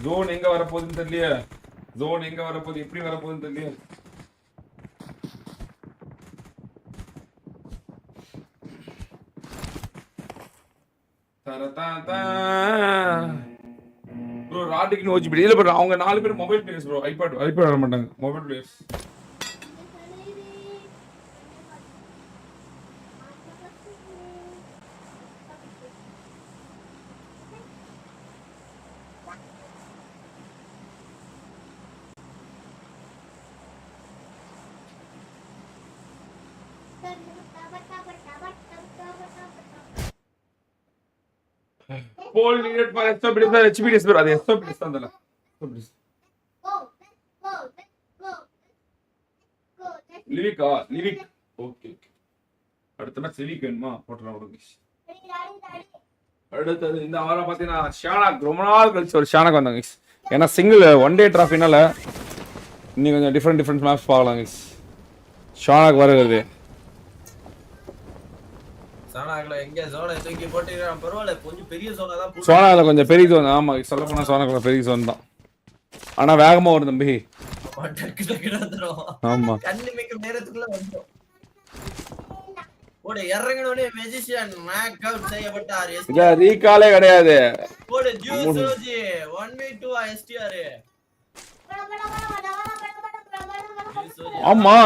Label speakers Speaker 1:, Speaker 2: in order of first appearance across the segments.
Speaker 1: Zone எங்க வர போகுதுன்னு தெரியல. ஜோன் எங்க வர போகுது, எப்படி வர போகுதுன்னு தெரியல. ப்ரோ ராட்டிக்கு ஓஜிபி இல்ல ப்ரோ, அவங்க 4 பேர் மொபைல் பிளேயர்ஸ் ப்ரோ. ஐபேட் வர மாட்டாங்க, mobile players. Paul needed for SOBDs or HBDs bro. அது SOBDs தான்ல. SOBDs. லிவிகா, லிவிக். ஓகே. அடுத்த மேட்ச் லிவிக் வேணுமா? போட்றலாம் விடுங்க. அடுத்து இந்த வாரம் பாத்தீங்கன்னா ஷானாக் ரொம்ப நாள் கழிச்சு ஒரு ஷானாக் வந்தாங்க. ஏன்னா சிங்கிள் ஒன் டே டிராஃபினால இன்னும் கொஞ்சம் டிஃபரெண்ட் மேப்ஸ் பார்க்கலாம். ஷானாக் வருது.
Speaker 2: சோனாக்ல எங்க ஜோனை தூக்கி போட்டுறான் பரவாயில்ல, கொஞ்சம் பெரிய ஜோனா தான்.
Speaker 1: சோனாக்ல கொஞ்சம் பெரிய ஜோன். ஆமா சொல்ல போனா சோனாக்ல பெரிய ஜோன் தான். ஆனா வேகமா வரும் தம்பி. ஆமா
Speaker 2: கண்ணிமைக்கு நேரத்துக்குள்ள வந்துரும். ஓட இறங்கனோனே மேஜிஷியன் மேக் அவுட் செய்யப்பட்டார்.
Speaker 1: இது ரீகாலே கிடையாது.
Speaker 2: ஓட ஜூசோஜி 1v2 எஸ்டிஆர்.
Speaker 1: ஆமா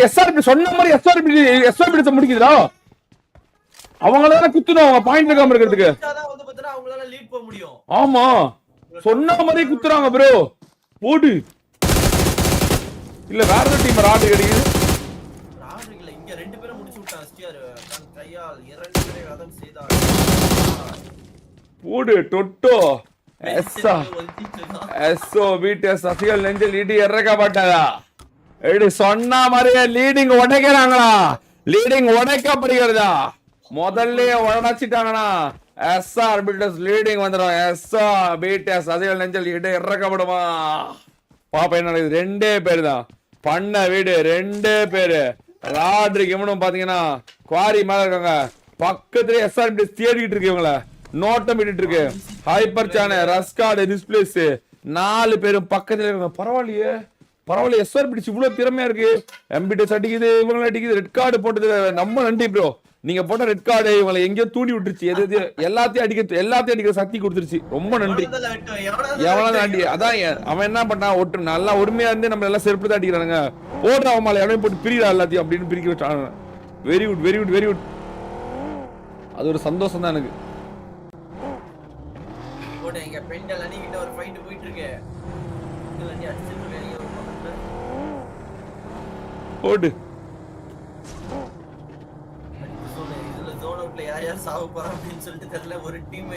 Speaker 1: எஸ்ஆர்பி சொன்ன மாதிரி எஸ்ஆர்பி முடிக்குதுடா. அவங்களால குத்துறோம், அவங்க பாயிண்ட் இருக்காம இருக்கிறதுக்கு.
Speaker 2: அதான் வந்து பார்த்தா அவங்களால லீட் பண்ண முடியும்.
Speaker 1: ஆமா சொன்ன மாதிரி குத்துறாங்க ப்ரோ. போடு இல்ல வேற ஒரு டீம் ராட் கிடைக்குது.
Speaker 2: ராட் இல்ல, இங்க ரெண்டு பேரும் முடிச்சு விட்டான் எஸ்டிஆர். தன் கையால் இரண்டு பேரை வதம் செய்தார்.
Speaker 1: போடு டொட்டோ எஸ்ஓ பிடிஎஸ் அசியல் நெஞ்சில் இடி இறக்கப்பட்டதா. எடி சொன்ன மாதிரியே லீடிங் உடைக்கிறாங்களா? லீடிங் உடைக்கப்படுகிறதா? முதல்ல உடச்சிட்டாங்கன்னா எஸ்ஆர் பிடிஎஸ் லீடிங் வந்துடும். எஸ்ஆர் பிடிஎஸ் அசியல் நெஞ்சில் இடி இறக்கப்படுமா? பாப்பா என்ன நடக்குது? ரெண்டே பேரு தான் பண்ண வீடு, ரெண்டே பேரு. ராட்ரிக் இவனும் பாத்தீங்கன்னா குவாரி மேல இருக்காங்க. பக்கத்துல எஸ்ஆர் பிடிஎஸ் தேடிக்கிட்டு இருக்கு, இவங்கள நோட்டம் விட்டுட்டு இருக்கு. ஹைப்பர் சானே ரஸ்கார்டு டிஸ்பிளேஸ் 4 பேரும் பக்கத்துல இருக்காங்க. பரவாயில்லையே பரவாயில்ல, எஸ்ஆர் பிடிச்சு இவ்வளவு திறமையா இருக்கு. எம்பிடிஎஸ் அடிக்குது, இவங்களை அடிக்குது. ரெட் கார்டு போட்டது நம்ம நன்றி ப்ரோ. நீங்க போட்ட ரெட் கார்டு இவங்களை எங்கேயோ தூண்டி விட்டுருச்சு. எல்லாத்தையும் அடிக்கிற சக்தி கொடுத்துருச்சு. ரொம்ப நன்றி. எவனாவது அடி அதான் அவன் என்ன பண்ணான், ஒட்டு நல்லா உரிமையா இருந்து நம்ம எல்லாம் செருப்பு தான் அடிக்கிறானுங்க. ஓடுற அவன் மேல எவனையும் போட்டு பிரிடா எல்லாத்தையும் அப்படின்னு பிரிக்க வச்சான். Very good very good very good. அது ஒரு சந்தோஷம் தான் எனக்கு.
Speaker 2: இங்க பெண்கள் அணிகிட்ட ஒரு ஃபைட் போயிட்டு இருக்கு. பெண்கள் அணி அடிச்சிட்டு இருக்காங்க ஒரு பக்கத்துல.
Speaker 1: ஓடு
Speaker 2: இதுல ஜோன் அவுட்ல யார் சாவ போறாங்க அப்படின்னு சொல்லிட்டு தெரியல. ஒரு டீம்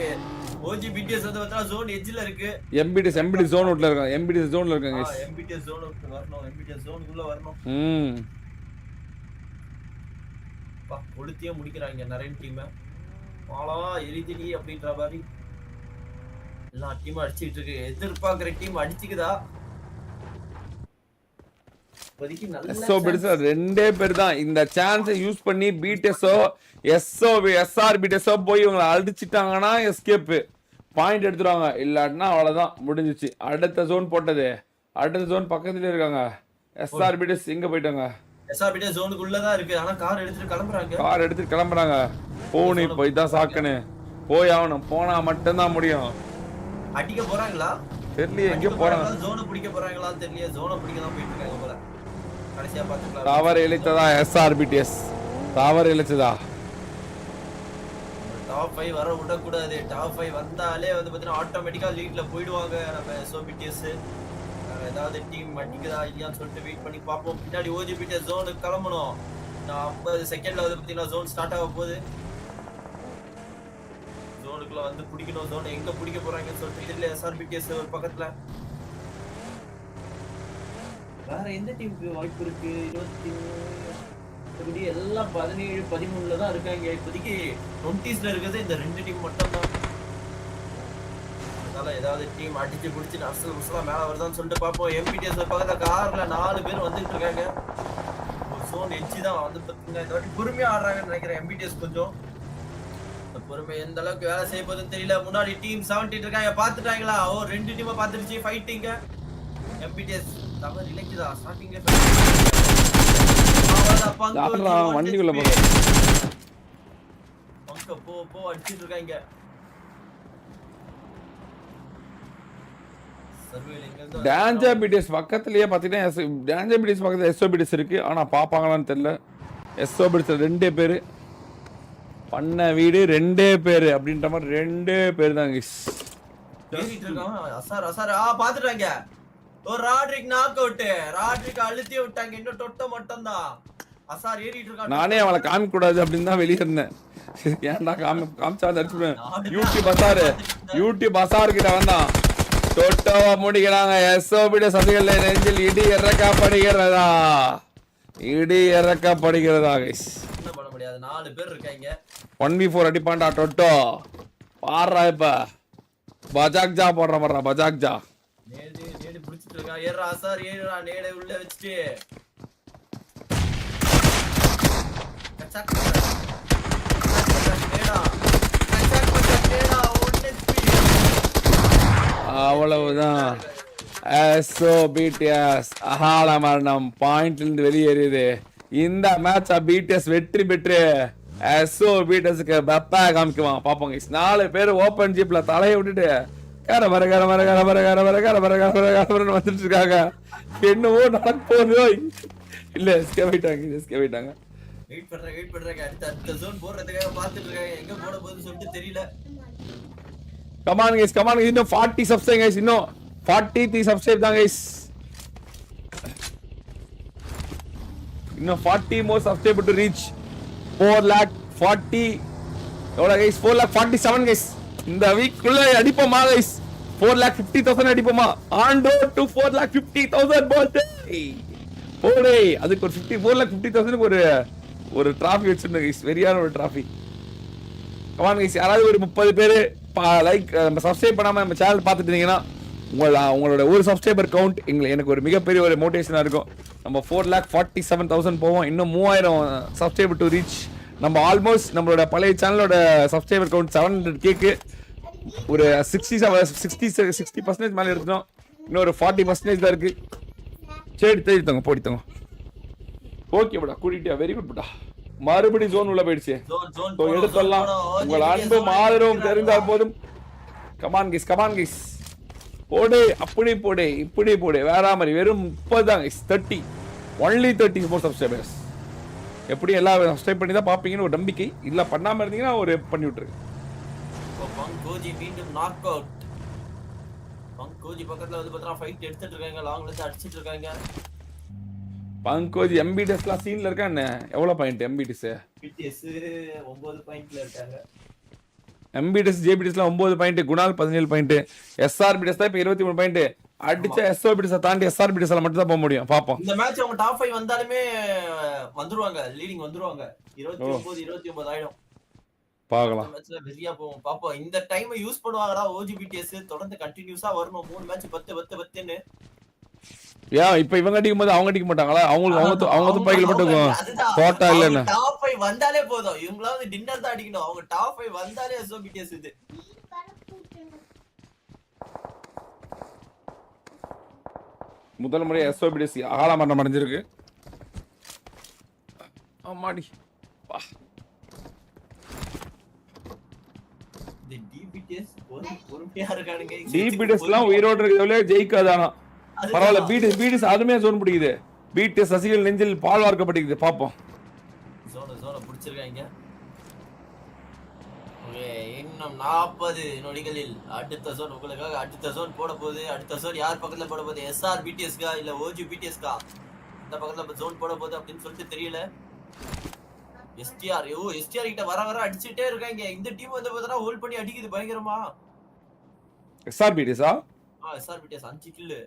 Speaker 2: ஓஜி பிடிஎஸ் வந்து பார்த்தா ஜோன் எட்ஜ்ல இருக்கு.
Speaker 1: எம்பிடிஎஸ் ஜோன் அவுட்ல இருக்காங்க. எம்பிடிஎஸ் ஜோன்ல இருக்காங்க.
Speaker 2: எம்பிடிஎஸ் ஜோன் அவுட்ல வரணும். எம்பிடிஎஸ் ஜோனுக்குள்ள வரணும். பா கொடுத்தியே முடிக்கறாங்க நிறைய டீம். ஆளா எரிதிலி அப்படின்ற மாதிரி எல்லா டீமும் அடிச்சிட்டு இருக்கு. எதிர்பார்க்கிற டீம் அடிச்சுக்குதா? இப்போதைக்கு நல்ல
Speaker 1: ரெண்டே பேர் தான் இந்த சான்ஸை யூஸ் பண்ணி பிடிஎஸ்ஓ எஸ்ஆர் பிடிஎஸ்ஓ போய் இவங்களை அடிச்சிட்டாங்கன்னா எஸ்கேப் பாயிண்ட் எடுத்துருவாங்க. இல்லாட்டினா அவ்வளவுதான் முடிஞ்சிச்சு. அடுத்த ஜோன் போட்டது, அடுத்த ஜோன் பக்கத்துல இருக்காங்க. எஸ்ஆர் பிடிஎஸ் எங்க போயிட்டாங்க?
Speaker 2: எஸ்ஆர் பிடிஎஸ் ஜோனுக்குள்ள தான் இருக்கு. ஆனா கார் எடுத்துட்டு கிளம்புறாங்க. போனி போய் தான் சாக்கனே போய் ஆகணும். போனா மட்டும்தான் முடியும். அடிக்க போறாங்களா தெரியல, எங்க போறாங்க? ஜோனை பிடிக்க போறாங்களா தெரியல. ஜோனை பிடிக்க தான் போயிட்டு இருக்காங்க போல. கடைசியா பாத்துக்கலாம்.
Speaker 1: டவர் இழுத்ததா எஸ்ஆர்பிடிஎஸ்? டவர் இழுச்சதா?
Speaker 2: டாப் 5 வர விட கூடாது. டாப் 5 வந்தாலே வந்து பாத்தீங்கன்னா ஆட்டோமேட்டிக்கா லீட்ல போயிடுவாங்க நம்ம எஸ்ஓபிடிஎஸ். ஏதாவது டீம் அடிக்குதா இல்லையான்னு சொல்லிட்டு வெயிட் பண்ணி பாப்போம். பின்னாடி ஓஜிபிடிஎஸ் ஜோனுக்கு கிளம்பணும். 50 செகண்ட்ல வந்து பாத்தீங்கன்னா ஜோன் ஸ்டார்ட் ஆக போகுது. ஜோனுக்குள்ள வந்து பிடிக்கணும். ஜோன் எங்க பிடிக்க போறாங்கன்னு சொல்லிட்டு தெரியல. எஸ்ஆர்பிடிஎஸ் ஒரு பக்கத்துல. வேற எந்த டீமுக்கு வாய்ப்பு இருக்கு? 20 எல்லாம் 17 13ல தான் இருக்காங்க. இப்போதைக்கு 20ஸ்ல இருக்குது இந்த ரெண்டு டீம் மட்டும் தான். அதனால ஏதாவது டீம் அடிச்சு பிடிச்சி நர்சல் முஸ்லா மேல வருதான்னு சொல்லிட்டு பார்ப்போம். எம்பிடிஎஸ் ஒரு பக்கத்துல கார்ல 4 பேர் வந்துட்டு இருக்காங்க. ஜோன் எட்ஜ் தான் வந்து பாத்தீங்கன்னா இந்த வாட்டி பொறுமையா ஆடுறாங்கன்னு நினைக்கிறேன். எம்பிடிஎஸ் கொஞ்சம் பொறுமை எந்த அளவுக்கு வேலை செய்ய போகுதுன்னு தெரியல. முன்னாடி டீம் 70 இருக்காங்க, பாத்துட்டாங்களா? ஓ 2 டீமை பாத்துருச்சு ஃபைட்டிங்க. MPTS தவறு இலக்குதா ஸ்டார்டிங்ல
Speaker 1: வண்டிக்குள்ள
Speaker 2: போ அடிச்சிட்டு இருக்காங்க.
Speaker 1: டேஞ்சர் பிடிஎஸ் பக்கத்துலயே பாத்தீங்கன்னா டேஞ்சர் பிடிஎஸ் பக்கத்துல எஸ்ஓபிடிஎஸ் இருக்கு. ஆனா பாப்பாங்களான்னு தெரியல. எஸ்ஓபிடிஎஸ் 2 பேரு பண்ண வீடு 2 பேரு அப்படின்ற மாதிரி 2 பேர் தான்
Speaker 2: பாத்துட்டாங்க. ஒரு ராட்ரிக் நாக் அவுட். ராட்ரிக் அழுத்தி விட்டாங்க. இன்னும் தொட்ட மட்டும் தான். அசார் ஏறிட்டு இருக்கான்.
Speaker 1: நானே அவளை காமிக்க கூடாது அப்படின்னு தான் வெளியே இருந்தேன். ஏன்டா காமிச்சா அடிச்சுடுவேன். யூடியூப் அசார் கிட்ட வந்தான். தொட்டவ முடிக்கிறாங்க. எஸ்ஓபிடி சதிகள் நெஞ்சில் இடி இறக்கப்படுகிறதா? இடி இறக்கப்படுகிறதா கைஸ்?
Speaker 2: என்ன பண்ண முடியாது. 4 பேர் இருக்காங்க.
Speaker 1: 1v4 அடிப்பான்டா டொட்டோ. பாறா இப்ப பஜாக்ஜா போடுற மாதிரி பஜாக்ஜா.
Speaker 2: நேடு புடிச்சிட்டு இருக்கா. ஏறா சார் ஏறா. நேடை உள்ள வச்சிட்டு கச்சக் நேடா நேடா
Speaker 1: அவ்வளவுதான். எஸ்ஓபிடிஎஸ் அகால மரணம் பாயிண்ட்ல இருந்து வெளியேறியது. இந்த மேட்ச பிடிஎஸ் வெற்றி பெற்று எஸ்ஓபிடிஎஸ்க்கு பெப்பா காமிக்குவான். பாப்போங்க 4 பேர் ஓபன் ஜீப்ல தலையை விட்டுட்டு வந்துட்டு இருக்காங்க. என்னவோ நடக்க போகுதோ இல்ல. எஸ்கேப் ஆயிட்டாங்க.
Speaker 2: வெயிட் பண்றாங்க. அடுத்த ஜோன் போறதுக்காக பாத்துட்டு இருக்காங்க. எங்க போட போகுதுன்னு சொல்லிட்டு தெரியல.
Speaker 1: Come on guys. இன்னும் 40 subscribe guys. இன்னும் 43 subscribe தான் guys. இன்னும் 40 more subscribe to reach 440. எவ்வளவு guys? 447 guys. இந்த வீக் குள்ள அடிப்போமா guys? 450,000 அடிப்போமா? On road to 450,000 birthday. போடே அதுக்கு ஒரு 450,000 ஒரு டிராஃபி வச்சிருந்தேன் guys. வெரியான ஒரு டிராஃபி. Come on guys. யாராவது ஒரு 30 பேர் லைக் நம்ம சப்ஸ்கிரைப் பண்ணாம நம்ம சேனல் பார்த்துட்டு இருந்தீங்கன்னா உங்களோட ஒரு சப்ஸ்கிரைபர் கவுண்ட் எனக்கு ஒரு மிகப்பெரிய ஒரு மோட்டிவேஷனா இருக்கும். நம்ம 447,000 போவோம். இன்னும் 3000 சப்ஸ்கிரைபர் டு ரீச். நம்ம ஆல்மோஸ்ட் நம்மளோட பழைய சேனலோட சப்ஸ்கிரைபர் கவுண்ட் 700Kக்கு ஒரு 60% மேலே எடுத்துட்டோம். இன்னும் ஒரு 40% தான் இருக்கு. சரி தேடித்தோங்க போடித்தோங்க. ஓகே படா கூட்டிட்டியா. வெரி குட் படா. மறுபடி ஜோன் உள்ள போயிடுச்சு. எடுத்துடலாம். உங்கள் அன்பும் ஆதரவும் தெரிந்தால் போதும். கமான் கிஸ் போடு. அப்படி போடு இப்படி போடு. வேற மாதிரி வெறும் 30 தான் கிஸ். 30 only 30 more subscribers. எப்படி எல்லாம் சப்ஸ்கிரைப் பண்ணி தான் பாப்பீங்கன்னு ஒரு நம்பிக்கை. இல்ல பண்ணாம இருந்தீங்கன்னா ஒரு பண்ணி விட்டுரு.
Speaker 2: பங்கோஜி மீண்டும் நாக் அவுட். பங்கோஜி பக்கத்துல வந்து பார்த்தா ஃபைட் எடுத்துட்டு இருக்காங்க. லாங்ல இருந்து அடிச்சிட்டு இருக்காங்க.
Speaker 1: பங்கோஜி எம்பிடிஎஸ்லாம் சீன்ல இருக்கா என்ன? எவ்வளவு பாயிண்ட் எம்பிடிஎஸ்?
Speaker 2: பிடிஎஸ் 9 பாயிண்ட்ல இருக்காங்க.
Speaker 1: எம்பிடிஎஸ் ஜேபிடிஎஸ்லாம் 9 பாயிண்ட். குணால் 17 பாயிண்ட். எஸ்ஆர்பிடிஎஸ் தான் இப்ப 23 பாயிண்ட். அடிச்ச எஸ்ஓபிடிஎஸ் தாண்டி எஸ்ஆர்பிடிஎஸ்ல மட்டும் தான் போக முடியும். பாப்போம்.
Speaker 2: இந்த மேட்ச் அவங்க டாப் 5 வந்தாலுமே வந்துருவாங்க. லீடிங் வந்துருவாங்க. 29 ஆயிடும்.
Speaker 1: பார்க்கலாம்.
Speaker 2: மேட்ச்ல வெறியா போவோம். பாப்போம். இந்த டைம் யூஸ் பண்ணுவாங்கடா ஓஜிபிடிஎஸ். தொடர்ந்து கண்டினியூஸா வரணும். 3 மேட்ச் 10
Speaker 1: ஏன் இப்ப இவங்க அடிக்கும் போது அவங்க அடிக்க மாட்டாங்களா? அவங்க துப்பாக்கில மட்டும் கோட்டா இல்ல.
Speaker 2: டாப் 5 வந்தாலே போதும். இவங்கள வந்து டின்னர் தான் அடிக்கணும். அவங்க டாப் 5 வந்தாலே எஸ்ஓபிடிஎஸ் இது.
Speaker 1: முதல் முறை எஸ்ஓபிடிஎஸ் ஆளாமரணம் அடைஞ்சிருக்கு. ஆமாடி வா.
Speaker 2: தி டிபிடிஎஸ் பொறுமையா இருக்கானுங்க.
Speaker 1: டிபிடிஎஸ்லாம் உயிரோட இருக்கறதுல ஜெயிக்காதானா? பரவாயில்ல. பிடிஎஸ் அருமையா ஜோன் பிடிக்குது. பிடிஎஸ் சசிகள் நெஞ்சில் பால் வார்க்கப்பட்டிருக்குது. பாப்போம்.
Speaker 2: ஜோன புடிச்சிருக்காங்க. ஓகே இன்னும் 40 நொடிகளில் அடுத்த ஜோன் உங்களுக்காக. அடுத்த ஜோன் போட போகுது. அடுத்த ஜோன் யார் பக்கத்துல போட போகுது? எஸ்ஆர் பிடிஎஸ்கா இல்ல ஓஜி பிடிஎஸ்கா? இந்த பக்கத்துல ஜோன் போட போகுது அப்படின்னு சொல்லிட்டு தெரியல. எஸ்டிஆர் எஸ்டிஆர் கிட்ட வர அடிச்சிட்டே இருக்காங்க. இந்த டீம் வந்து பார்த்தா ஹோல்ட் பண்ணி அடிக்குது பயங்கரமா.
Speaker 1: எஸ்ஆர் பிடிஎஸ்ஆ?
Speaker 2: SR BTS 5 kill.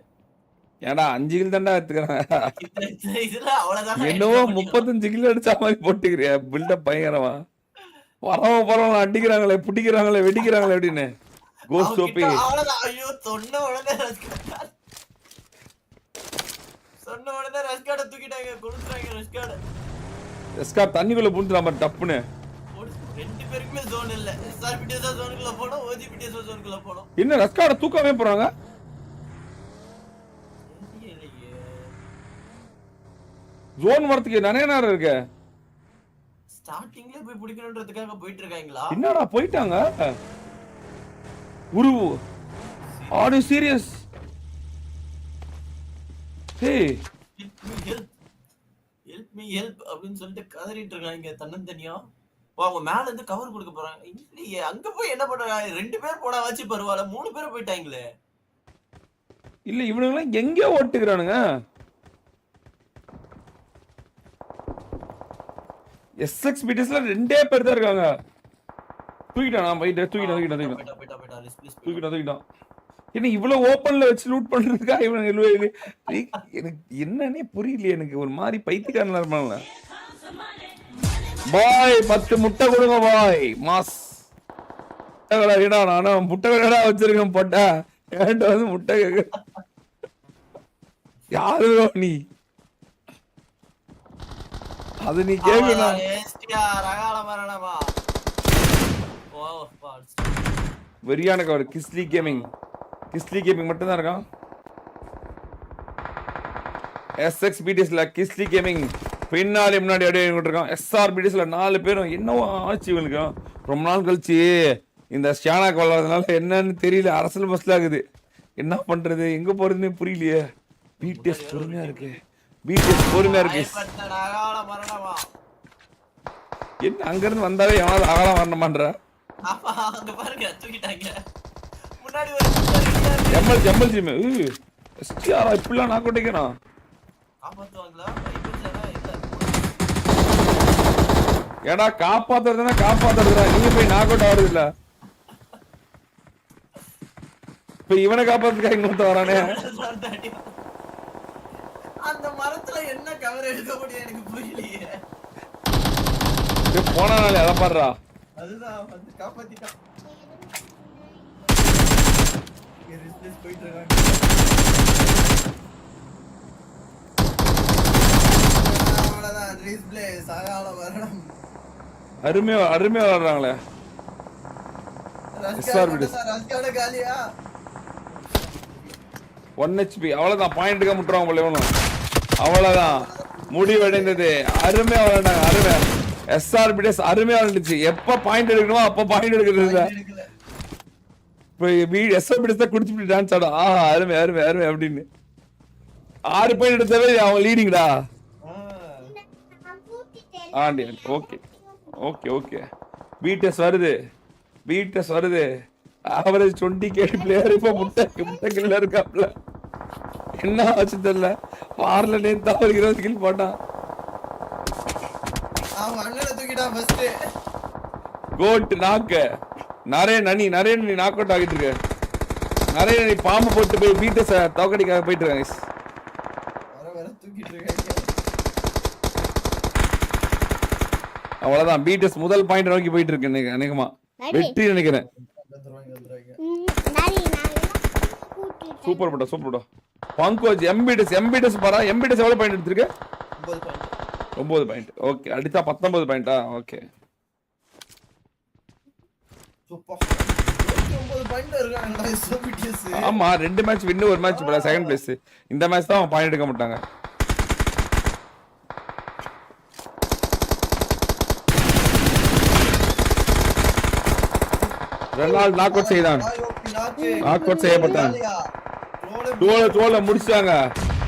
Speaker 1: ஏடா 5 கில் தான்டா எடுத்துக்கறேன்.
Speaker 2: இதுல அவ்வளவுதான்.
Speaker 1: என்னவோ 35 கில் அடிச்ச மாதிரி போட்டுக்கறியா? பில்டப் பயங்கரமா. வரவங்க அடிக்கிறாங்களே புடிக்கிறாங்களே வெடிக்கிறாங்களே அப்படின்னு. கோஸ்ட் டோப்பி.
Speaker 2: அவ்வளவுதான். ஐயோ சொன்ன உடனே ரஸ்கார்ட தூக்கிட்டாங்க. கொடுத்துறாங்க ரஸ்கார்ட.
Speaker 1: ரஸ்கார்ட் தண்ணிக்குள்ள புடிச்சலாம் பாரு டப்புன்னு.
Speaker 2: ரெண்டு பேருக்குமே ஜோன் இல்ல. SRPTS ஜோனுக்குள்ள போறோம், OGPTS ஜோனுக்குள்ள போறோம்.
Speaker 1: என்ன ரஸ்கார்ட தூக்கவே போறாங்க? ஜோன் வரதுக்கு நிறைய நேரம் இருக்கு.
Speaker 2: ஸ்டார்டிங்ல போய் பிடிக்கணும்ன்றதுக்காக போயிட்டு இருக்காங்களா?
Speaker 1: என்னடா போயிட்டாங்க? Guru are you serious? Hey
Speaker 2: help me help அப்படின்னு சொல்லிட்டு கதறிட்டு இருக்காங்க தன்னந்தனியா. அவங்க மேல இருந்து கவர் கொடுக்க போறாங்க. இல்லையே, அங்க போய் என்ன பண்றாங்க? 2 பேர் போனா வச்சு பரவாயில்ல, 3 பேர் போயிட்டாங்களே.
Speaker 1: இல்ல இவனுங்களாம் எங்க ஓட்டுக்கிறானுங்க? SXBTSல 2 பேர் தான் இருக்காங்க. தூக்கிட்டான் என்ன இவ்வளவு ஓபன்ல வச்சு லூட் பண்றதுக்கா இவனுங்க? எனக்கு என்னன்னே புரியலையே. எனக்கு ஒரு மாதிரி பைத்தியக்காரனா இருப்பாங்க. பாய் 10 முட்டை கொடுங்க பாய். மாஸ் நானும் முட்டை கடா வச்சிருக்கேன். போட்டா ஏன்ட்ட வந்து முட்டை கேட்க யாரு நீ? அது நீ கேட்கணும். வெறியான கவர். கிஸ்லி கேமிங் மட்டும் தான் இருக்கான். SXBTSல கிஸ்லி கேமிங் பின்னாடி முன்னாடி அடி இருக்கான். SRBTSல 4 பேரும். என்னவோ ஆச்சு இவனுக்கு. ரொம்ப நாள் கழிச்சு இந்த ஸ்டானாக்கு வளர்றதுனால என்னன்னு தெரியல. அரசியல் பஸ்ல ஆகுது. என்ன பண்றது, எங்க போறதுன்னு புரியலையே. BTS பொறுமையா இருக்கு. என்ன அங்க இருந்து வந்தாலே எவனாவது அகலம் வரணுமான்ற? ஜம்பல் ஜிம் STR இப்படிலாம் நான் கொட்டிக்கணும். ஏடா காப்பாத்துறதுன்னா காப்பாத்துறதுடா. நீங்க போய் நாக் அவுட் ஆகுறது இல்ல. இப்ப இவனை காப்பாத்துக்கா இன்னொருத்த வரானே.
Speaker 2: அந்த மரத்துல என்ன கவர் எடுக்க முடியும் எனக்கு புரியலையே.
Speaker 1: போனாலே அத பாருடா.
Speaker 2: அதுதான் வந்து காப்பாத்திட்டான். ரிஸ்ப்ளேஸ் போயிட்டு இருக்காங்க. அவ்வளவுதான் ரிஸ்ப்ளேஸ் ஆகால வரணும்.
Speaker 1: அருமையா வளர்றாங்களே.
Speaker 2: ரஸ்காட காலியா
Speaker 1: 1 HP. அவ்வளவுதான். பாயிண்ட் எடுக்க முட்டுறாங்க போல இவனும். அவ்வளவுதான் முடிவடைந்தது. அருமையா விளையாண்டாங்க. அருமையா SRBTS அருமையா விளையாண்டுச்சு. எப்ப பாயிண்ட் எடுக்கணுமோ அப்ப பாயிண்ட் எடுக்கிறது இல்ல. இப்ப SRBTS தான் குடிச்சுட்டு டான்ஸ் ஆடும். அருமை அப்படின்னு 6 பாயிண்ட் எடுத்தவே அவன் லீடிங்டா. ஓகே BTS வருது. Average 20k player. இப்ப முட்டை கில்ல இருக்காப்ல. என்ன ஆச்சு தெரியல. வார்ல நேத்து அவர் 20 கில் போட்டான்.
Speaker 2: அவன் அண்ணனை தூக்கிட்டான் ஃபர்ஸ்ட்.
Speaker 1: கோட் நாக்கு. நரேன் நீ நாக் அவுட் ஆகிட்டு இருக்க. நரேன் நீ பாம்பு போட்டு போய் BTS தோக்கடிக்காக போயிட்டு இருக்காங்க.
Speaker 2: வர தூக்கிட்டு இருக்காங்க.
Speaker 1: அவ்வளவுதான். BTS முதல் பாயிண்ட் நோக்கி போயிட்டு இருக்கு. அநேகமா வெற்றி நினைக்கிறேன். சூப்பர் பட்டா. பங்கோஜ் MBTS பாரா. MBTS எவ்வளவு பாயிண்ட் எடுத்திருக்கு? 9 பாயிண்ட். ஓகே, அடுத்தா 19 பாயிண்டா? Okay,
Speaker 2: super. 9 பாயிண்ட் இருக்காங்கடா SRBTS.
Speaker 1: ஆமா, 2 match win, 1 match second place. இந்த மேட்ச் தான் பாயிண்ட் எடுக்க மாட்டாங்க. ரெனால்ட் நாக் அவுட் செய்யப்பட்டான். தோல முடிச்சாங்க.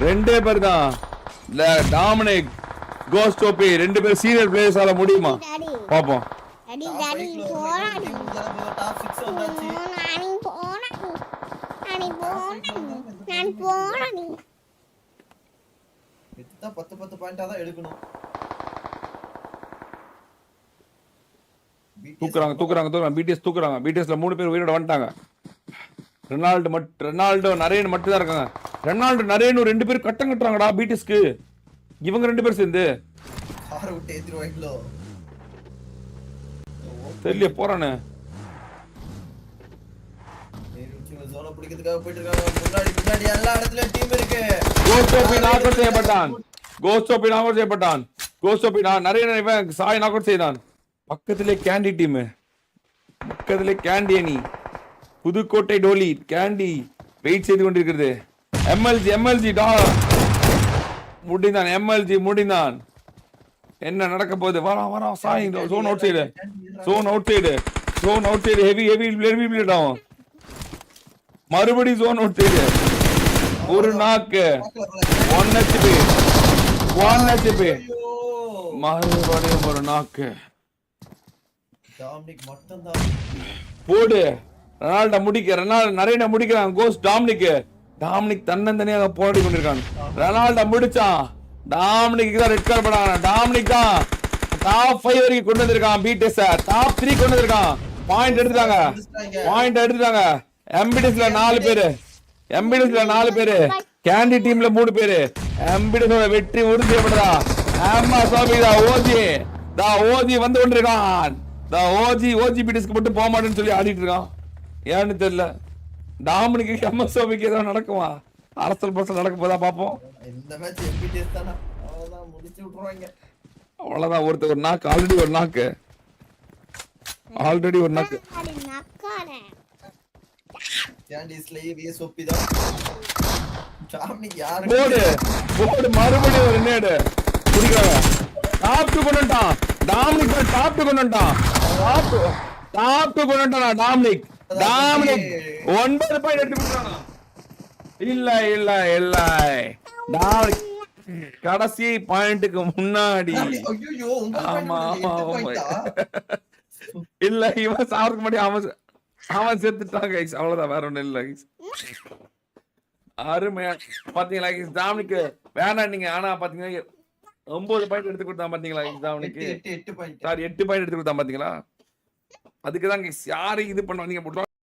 Speaker 1: 2 பேர் தான். டாமினிக், கோஸ்டோபி 2 பேர் சீனியர் பிளேயர்ஸால முடியுமா பாப்போம்.
Speaker 2: இதுதான் 10 பாயிண்டா தான் எடுக்கணும்.
Speaker 1: தூக்குறாங்க. BTS தூக்குறாங்க. BTSல 3 பேர் உயிரோட வந்துட்டாங்க. ரெனால்டோ நரேன் மட்டும் தான் இருக்காங்க. ரெனால்டோ நரேன் 2 பேர் கட்டம் கட்டுறாங்கடா BTSக்கு. இவங்க 2 பேர் சேர்ந்து
Speaker 2: காரை விட்டு ஏத்திடுவாங்களோ
Speaker 1: தெரியல. போறானே
Speaker 2: ஜோன பிடிக்கிறதுக்காக போயிட்டு இருக்காங்க. முன்னாடி எல்லா இடத்துலயும் டீம் இருக்கு.
Speaker 1: கோஸ்டோபி நாக் அவுட் செய்யப்பட்டான். கோஸ்டோபி நரேன் சாய் நாக் அவுட் செய்தான். பக்கத்திலே கேண்டி டீம், பக்கத்திலே கேண்டி அணி, புதுக்கோட்டை டோலி கேண்டி வெயிட் செய்து கொண்டிருக்கிறது. எம்எல்ஜி முடிந்தான், எம்எல்ஜி முடிந்தான். என்ன நடக்க போகுது? வரான் சாயிங். ஜோன் அவுட் சைடு ஹெவி பிளேட் ஆகும். மறுபடியும் ஜோன் அவுட் சைடு. ஒரு நாக்கு 1 HP. மறுபடியும் ஒரு நாக்கு. போடு. ரொனால்டோ முடிக்கிறான். கோஸ் டாமினிக் தன்னந்தனியாக போராடி கொண்டிருக்கான். ரொனால்டோ முடிச்சான். டாமினிக் தான் ரெட் கார்டு போடாங்க. டாமினிக் தான் டாப் 5 வரைக்கும் கொண்டு வந்திருக்கான். பீட்டஸ் டாப் 3 கொண்டு வந்திருக்கான். பாயிண்ட் எடுத்துட்டாங்க. எம்பிடிஸ்ல 4 பேரு, கேண்டி டீம்ல 3 பேரு. எம்பிடிஸோட வெற்றி உறுதி செய்யப்படுதா? ஆமா சோபிதா ஓஜி வந்து கொண்டிருக்கான். ஓஜி பீட்டிஸ்க்கு மட்டும் போக மாட்டேன்னு சொல்லி ஆடிட்டு இருக்கான். ஏன்னு தெரியல. டாமினிக்கு எம்எஸ்ஓபிக்கு ஏதாவது நடக்குமா? அரசல் பரசல் நடக்க போதா பாப்போம். அவ்வளவுதான். ஒருத்தர் ஒரு நாக்கு ஆல்ரெடி ஒரு நாக்கு. போடு மறுபடியும் ஒரு நேடு குடிக்கிறாங்க. டாப் 2 கொண்டுட்டான் டாமினிக். டாப் 2 கொண்டுட்டான். டாமினிக் 9 பாயிண்ட் எடுத்து கொடுத்தாங்க. இல்ல டாமினிக் கடைசி பாயிண்ட்க்கு முன்னாடி. ஆமா இல்ல இவன் சாவருக்கு முன்னாடி அவன் செத்துட்டான் கைஸ். அவ்வளவுதான், வேற ஒண்ணும் இல்ல கைஸ். அருமையா பாத்தீங்களா டாமினிக் வேணாம் நீங்க. ஆனா பாத்தீங்கன்னா 9 பாயிண்ட் எடுத்து கொடுத்தான் பாத்தீங்களா டாமினிக். 8 பாயிண்ட் எடுத்து கொடுத்தான் பாத்தீங்களா. அதுக்குதான் யாரு இது பண்ணுவாங்க.